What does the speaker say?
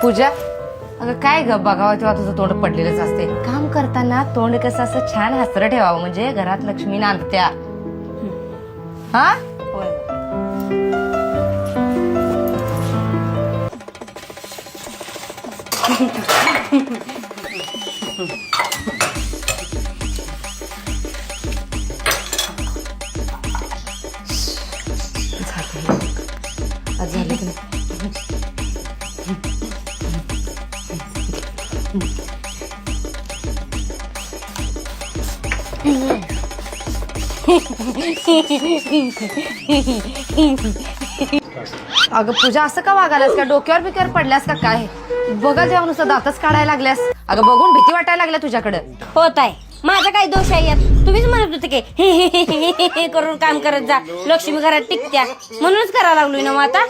पूजा, अगं काय ग बघावं तेव्हा तुझं तोंड पडलेलंच असते. काम करताना तोंड कसं असं छान हसरं ठेवावं, म्हणजे घरात लक्ष्मी नांदत्या. हा आज झालं की नाही? अगं पूजा, असं का वागायलास? का डोक्यावर बिक्यावर पडल्यास का काय? बघा तेव्हा नुसतं दातच काढायला लागल्यास. अगं बघून भीती वाटायला लागल्या तुझ्याकडे. होत आहे, माझा काही दोष आहे यात? तुम्हीच म्हणत होते की करून काम करत जा, लक्ष्मी घरात टिकत्या, म्हणूनच करायला लागलोय ना मग आता.